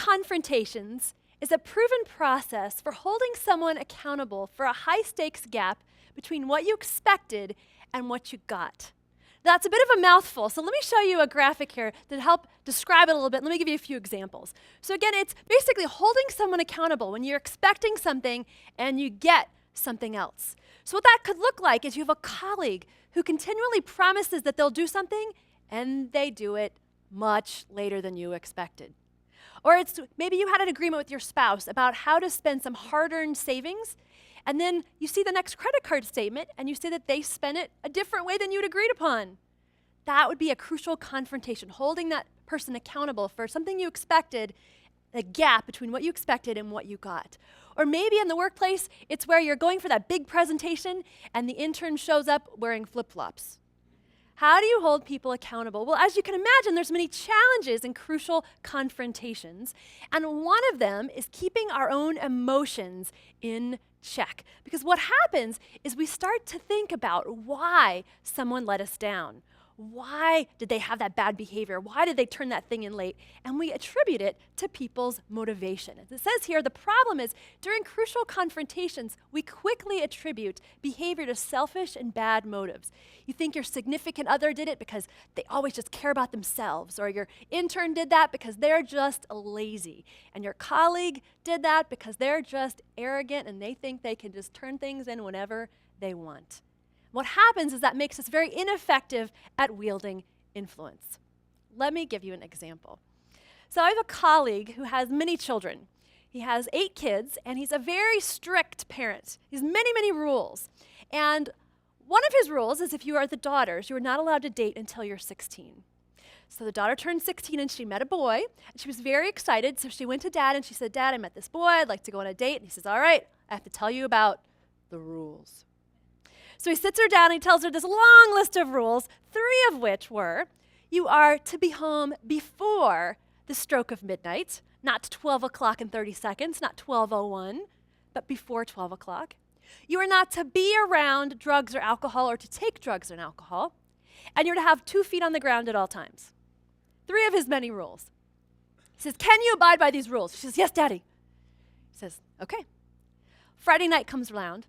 Confrontations is a proven process for holding someone accountable for a high-stakes gap between what you expected and what you got. That's a bit of a mouthful, so let me show you a graphic here to help describe it a little bit. Let me give you a few examples. So again, it's basically holding someone accountable when you're expecting something and you get something else. So what that could look like is you have a colleague who continually promises that they'll do something and they do it much later than you expected. Or it's maybe you had an agreement with your spouse about how to spend some hard-earned savings, and then you see the next credit card statement and you see that they spent it a different way than you'd agreed upon. That would be a crucial confrontation, holding that person accountable for something you expected, the gap between what you expected and what you got. Or maybe in the workplace, it's where you're going for that big presentation and the intern shows up wearing flip-flops. How do you hold people accountable? Well, as you can imagine, there's many challenges and crucial confrontations, and one of them is keeping our own emotions in check. Because what happens is we start to think about why someone let us down. Why did they have that bad behavior? Why did they turn that thing in late? And we attribute it to people's motivation. As it says here, the problem is during crucial confrontations, we quickly attribute behavior to selfish and bad motives. You think your significant other did it because they always just care about themselves, or your intern did that because they're just lazy, and your colleague did that because they're just arrogant and they think they can just turn things in whenever they want. What happens is that makes us very ineffective at wielding influence. Let me give you an example. So I have a colleague who has many children. He has 8 kids, and he's a very strict parent. He has many, many rules. And one of his rules is if you are the daughters, you are not allowed to date until you're 16. So the daughter turned 16 and she met a boy, and she was very excited. So she went to Dad and she said, "Dad, I met this boy. I'd like to go on a date." And he says, "All right, I have to tell you about the rules." So he sits her down and he tells her this long list of rules, 3 of which were, you are to be home before the stroke of midnight, not 12 o'clock and 30 seconds, not 12:01, but before 12 o'clock. You are not to be around drugs or alcohol or to take drugs and alcohol. And you're to have 2 feet on the ground at all times. 3 of his many rules. He says, "Can you abide by these rules?" She says, "Yes, Daddy." He says, "Okay." Friday night comes around.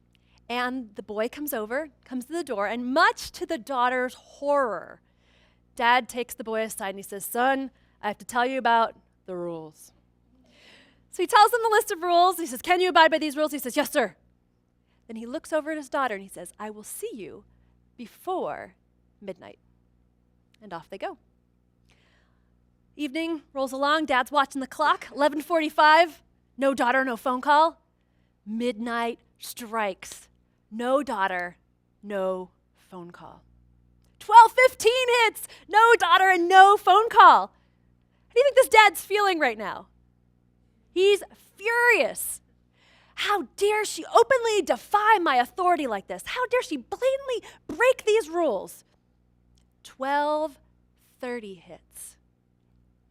And the boy comes to the door, and much to the daughter's horror, Dad takes the boy aside and he says, "Son, I have to tell you about the rules." So he tells him the list of rules. He says, "Can you abide by these rules?" He says, "Yes, sir." Then he looks over at his daughter and he says, "I will see you before midnight." And off they go. Evening rolls along. Dad's watching the clock. 11:45. No daughter, no phone call. Midnight strikes. No daughter, no phone call. 12:15 hits, no daughter and no phone call. How do you think this dad's feeling right now? He's furious. How dare she openly defy my authority like this? How dare she blatantly break these rules? 12:30 hits,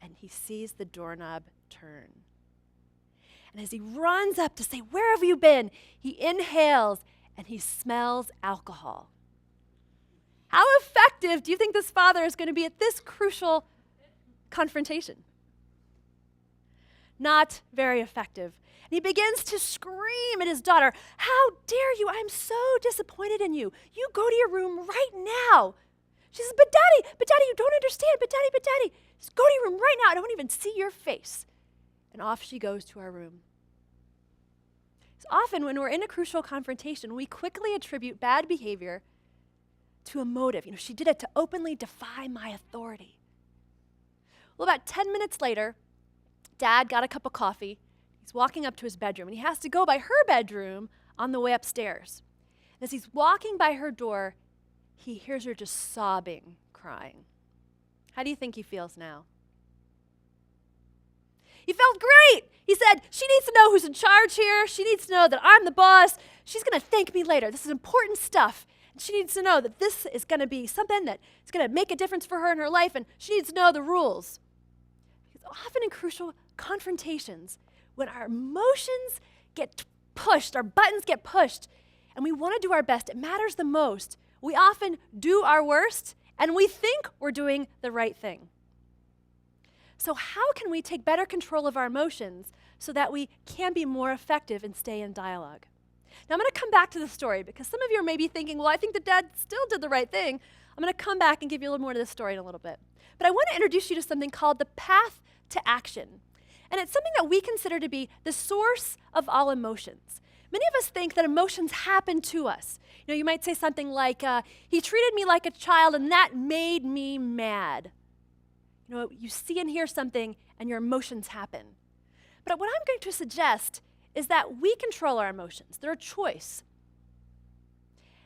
and he sees the doorknob turn. And as he runs up to say, "Where have you been?" he inhales and he smells alcohol. How effective do you think this father is going to be at this crucial confrontation? Not very effective. And he begins to scream at his daughter, "How dare you? I'm so disappointed in you. You go to your room right now." She says, but Daddy, you don't understand. But Daddy, just go to your room right now. I don't even see your face." And off she goes to our room. So often when we're in a crucial confrontation, we quickly attribute bad behavior to a motive. She did it to openly defy my authority. Well, about 10 minutes later, Dad got a cup of coffee. He's walking up to his bedroom, and he has to go by her bedroom on the way upstairs. And as he's walking by her door, he hears her just sobbing, crying. How do you think he feels now? He felt great. He said, "She needs to know who's in charge here. She needs to know that I'm the boss. She's going to thank me later. This is important stuff. And she needs to know that this is going to be something that is going to make a difference for her in her life, and she needs to know the rules." Because often in crucial confrontations, when our emotions get pushed, our buttons get pushed, and we want to do our best, it matters the most. We often do our worst, and we think we're doing the right thing. So how can we take better control of our emotions so that we can be more effective and stay in dialogue? Now I'm going to come back to the story because some of you are maybe thinking, well, I think the dad still did the right thing. I'm going to come back and give you a little more to this story in a little bit. But I want to introduce you to something called the path to action. And it's something that we consider to be the source of all emotions. Many of us think that emotions happen to us. You might say something like, he treated me like a child and that made me mad. You see and hear something and your emotions happen. But what I'm going to suggest is that we control our emotions. They're a choice.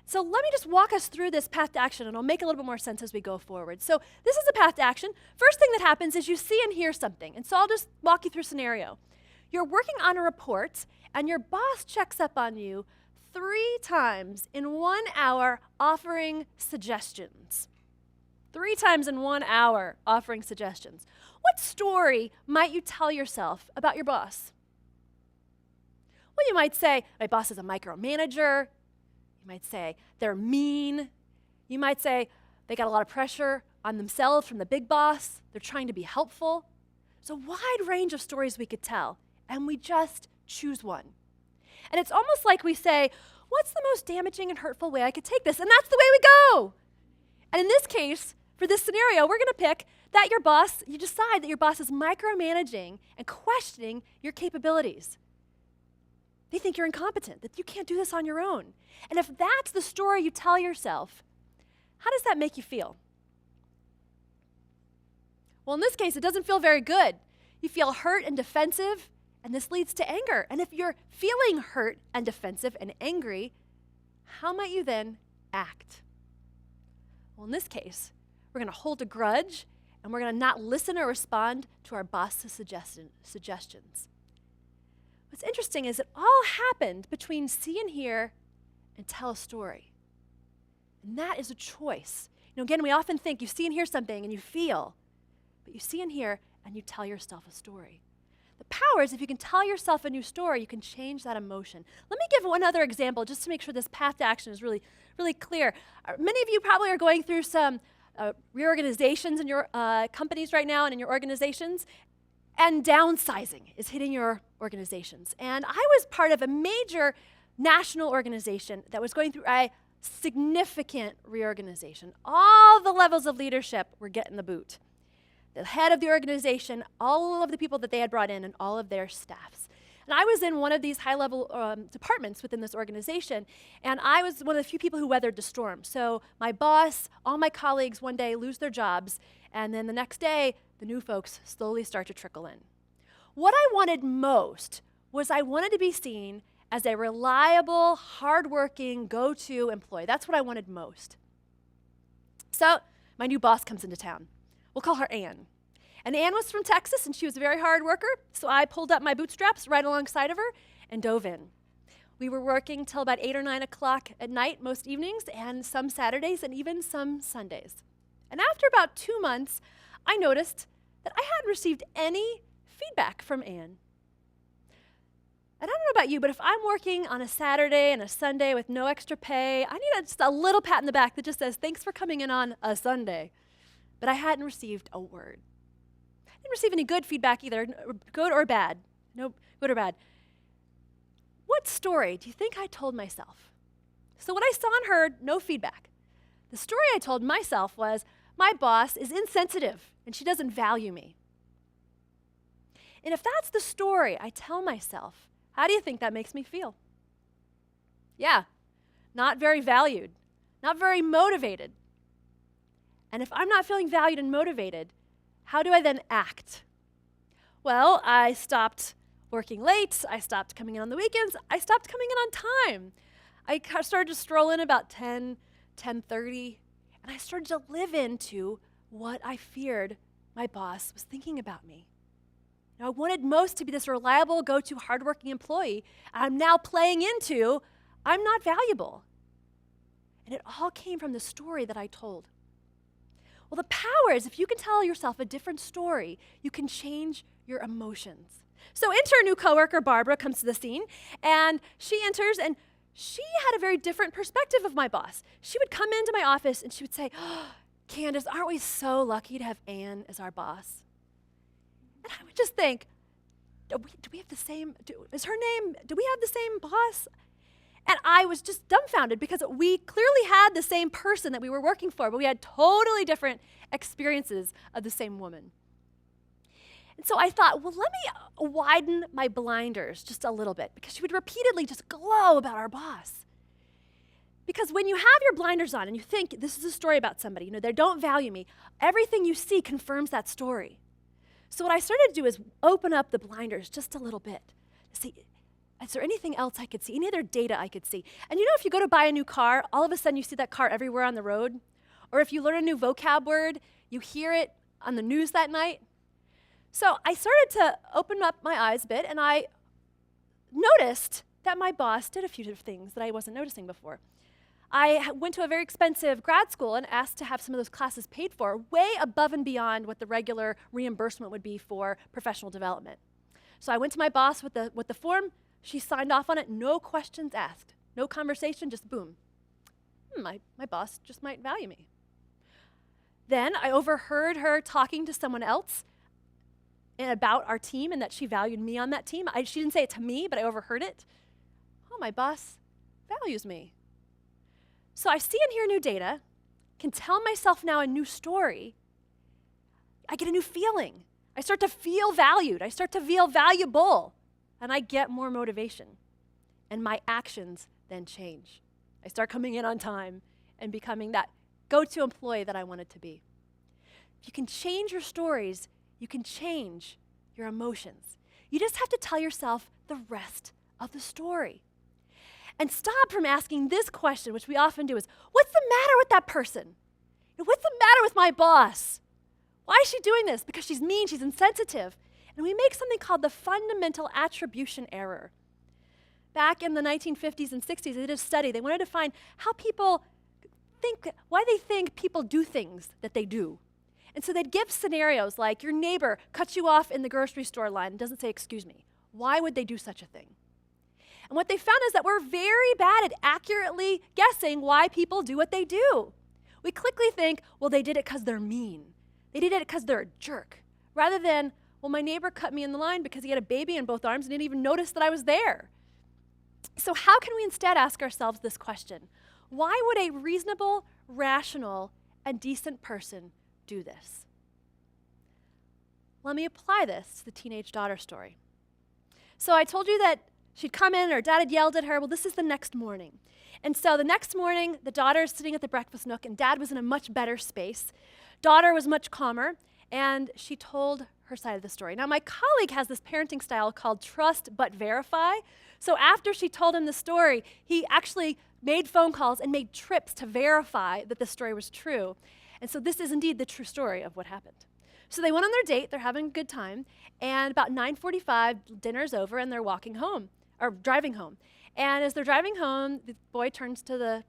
So let me just walk us through this path to action, and it'll make a little bit more sense as we go forward. So this is the path to action. First thing that happens is you see and hear something. And so I'll just walk you through a scenario. You're working on a report, and your boss checks up on you 3 times in 1 hour offering suggestions. 3 times in 1 hour offering suggestions. What story might you tell yourself about your boss? Well, you might say, my boss is a micromanager. You might say, they're mean. You might say, they got a lot of pressure on themselves from the big boss. They're trying to be helpful. There's a wide range of stories we could tell, and we just choose one. And it's almost like we say, what's the most damaging and hurtful way I could take this? And that's the way we go. And in this case, for this scenario, we're going to pick that you decide that your boss is micromanaging and questioning your capabilities. They think you're incompetent, that you can't do this on your own. And if that's the story you tell yourself, how does that make you feel? Well, in this case, it doesn't feel very good. You feel hurt and defensive, and this leads to anger. And if you're feeling hurt and defensive and angry, how might you then act? Well, in this case, we're going to hold a grudge, and we're going to not listen or respond to our boss's suggestions. What's interesting is it all happened between see and hear and tell a story. And that is a choice. Again, we often think you see and hear something and you feel, but you see and hear and you tell yourself a story. The power is if you can tell yourself a new story, you can change that emotion. Let me give one other example just to make sure this path to action is really, really clear. Many of you probably are going through some reorganizations in your companies right now and in your organizations. And downsizing is hitting your organizations. And I was part of a major national organization that was going through a significant reorganization. All the levels of leadership were getting the boot. The head of the organization, all of the people that they had brought in, and all of their staffs. And I was in one of these high-level departments within this organization, and I was one of the few people who weathered the storm. So my boss, all my colleagues one day lose their jobs, and then the next day, the new folks slowly start to trickle in. What I wanted most was I wanted to be seen as a reliable, hardworking, go-to employee. That's what I wanted most. So my new boss comes into town. We'll call her Ann. And Ann was from Texas, and she was a very hard worker, so I pulled up my bootstraps right alongside of her and dove in. We were working till about 8 or 9 o'clock at night most evenings, and some Saturdays, and even some Sundays. And after about 2 months, I noticed that I hadn't received any feedback from Ann. And I don't know about you, but if I'm working on a Saturday and a Sunday with no extra pay, I need just a little pat in the back that just says, thanks for coming in on a Sunday. But I hadn't received a word. I didn't receive any good feedback either, good or bad. No, good or bad. What story do you think I told myself? So what I saw and heard, no feedback. The story I told myself was, my boss is insensitive and she doesn't value me. And if that's the story I tell myself, how do you think that makes me feel? Yeah, not very valued, not very motivated. And if I'm not feeling valued and motivated, how do I then act? Well, I stopped working late, I stopped coming in on the weekends, I stopped coming in on time. I started to stroll in about 10:30, and I started to live into what I feared my boss was thinking about me. I wanted most to be this reliable, go-to, hardworking employee, and I'm now playing into, I'm not valuable. And it all came from the story that I told. Well, the power is if you can tell yourself a different story, you can change your emotions. So enter a new coworker, Barbara, comes to the scene, and she enters, and she had a very different perspective of my boss. She would come into my office, and she would say, oh, Candace, aren't we so lucky to have Ann as our boss? And I would just think, do we have the same, do we have the same boss? And I was just dumbfounded because we clearly had the same person that we were working for, but we had totally different experiences of the same woman. And so I thought, well, let me widen my blinders just a little bit, because she would repeatedly just glow about our boss. Because when you have your blinders on and you think this is a story about somebody, they don't value me, everything you see confirms that story. So what I started to do is open up the blinders just a little bit to see, is there anything else I could see, any other data I could see? And if you go to buy a new car, all of a sudden you see that car everywhere on the road. Or if you learn a new vocab word, you hear it on the news that night. So I started to open up my eyes a bit, and I noticed that my boss did a few things that I wasn't noticing before. I went to a very expensive grad school and asked to have some of those classes paid for, way above and beyond what the regular reimbursement would be for professional development. So I went to my boss with the form. She signed off on it, no questions asked, no conversation, just boom. My boss just might value me. Then I overheard her talking to someone else and about our team and that she valued me on that team. She didn't say it to me, but I overheard it. Oh, my boss values me. So I see and hear new data, can tell myself now a new story. I get a new feeling. I start to feel valued. I start to feel valuable. And I get more motivation. And my actions then change. I start coming in on time and becoming that go-to employee that I wanted to be. If you can change your stories, you can change your emotions. You just have to tell yourself the rest of the story. And stop from asking this question, which we often do, is, what's the matter with that person? What's the matter with my boss? Why is she doing this? Because she's mean, she's insensitive. And we make something called the fundamental attribution error. Back in the 1950s and 60s, they did a study. They wanted to find how people think, why they think people do things that they do. And so they'd give scenarios like your neighbor cuts you off in the grocery store line and doesn't say, excuse me. Why would they do such a thing? And what they found is that we're very bad at accurately guessing why people do what they do. We quickly think, well, they did it because they're mean. They did it because they're a jerk. Rather than, well, my neighbor cut me in the line because he had a baby in both arms and didn't even notice that I was there. So how can we instead ask ourselves this question? Why would a reasonable, rational, and decent person do this? Let me apply this to the teenage daughter story. So I told you that she'd come in, her dad had yelled at her. Well, this is the next morning. And so the next morning, the daughter is sitting at the breakfast nook, and dad was in a much better space. Daughter was much calmer, and she told her side of the story. Now, my colleague has this parenting style called trust but verify. So after she told him the story, he actually made phone calls and made trips to verify that the story was true. And so this is indeed the true story of what happened. So they went on their date, they're having a good time, and about 9:45, dinner's over, and they're walking home, or driving home. And as they're driving home, the boy turns to the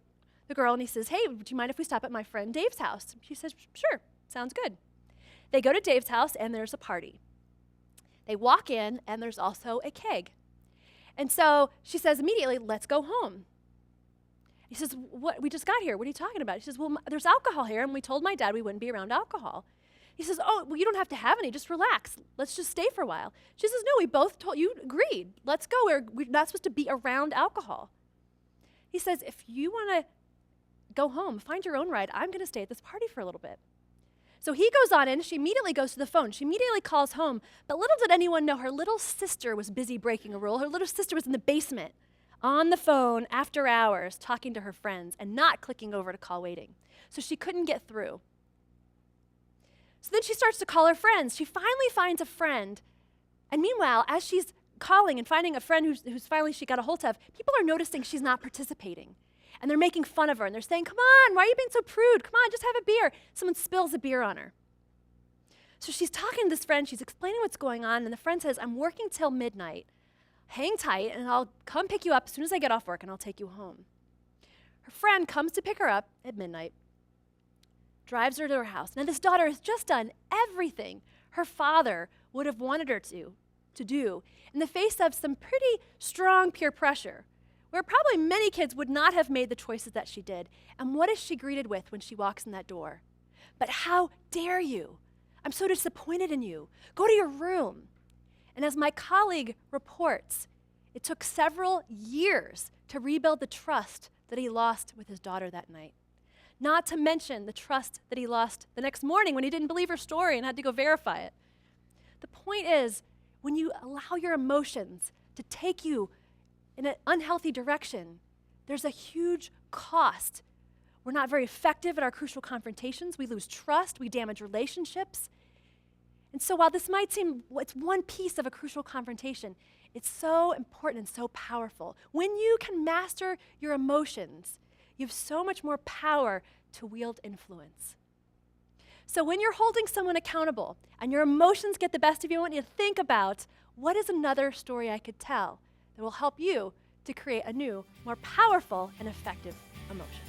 girl and he says, hey, do you mind if we stop at my friend Dave's house? She says, sure, sounds good. They go to Dave's house and there's a party. They walk in and there's also a keg. And so she says immediately, let's go home. He says, what? We just got here. What are you talking about? She says, well, there's alcohol here and we told my dad we wouldn't be around alcohol. He says, oh, well, you don't have to have any. Just relax. Let's just stay for a while. She says, no, we both told you, agreed. Let's go. We're not supposed to be around alcohol. He says, if you want to go home, find your own ride. I'm going to stay at this party for a little bit. So he goes on in. She immediately goes to the phone. She immediately calls home. But little did anyone know her little sister was busy breaking a rule. Her little sister was in the basement on the phone after hours talking to her friends and not clicking over to call waiting. So she couldn't get through. So then she starts to call her friends. She finally finds a friend. And meanwhile, as she's calling and finding a friend who's finally she got a hold of, people are noticing she's not participating. And they're making fun of her. And they're saying, come on, why are you being so prude? Come on, just have a beer. Someone spills a beer on her. So she's talking to this friend. She's explaining what's going on. And the friend says, I'm working till midnight. Hang tight, and I'll come pick you up as soon as I get off work, and I'll take you home. Her friend comes to pick her up at midnight, drives her to her house. Now, this daughter has just done everything her father would have wanted her to do in the face of some pretty strong peer pressure, where probably many kids would not have made the choices that she did. And what is she greeted with when she walks in that door? But how dare you? I'm so disappointed in you. Go to your room. And as my colleague reports, it took several years to rebuild the trust that he lost with his daughter that night. Not to mention the trust that he lost the next morning when he didn't believe her story and had to go verify it. The point is, when you allow your emotions to take you in an unhealthy direction, there's a huge cost. We're not very effective at our crucial confrontations. We lose trust. We damage relationships. And so while this might seem it's one piece of a crucial confrontation, it's so important and so powerful. When you can master your emotions, you have so much more power to wield influence. So when you're holding someone accountable and your emotions get the best of you, I want you to think about, what is another story I could tell that will help you to create a new, more powerful and effective emotion?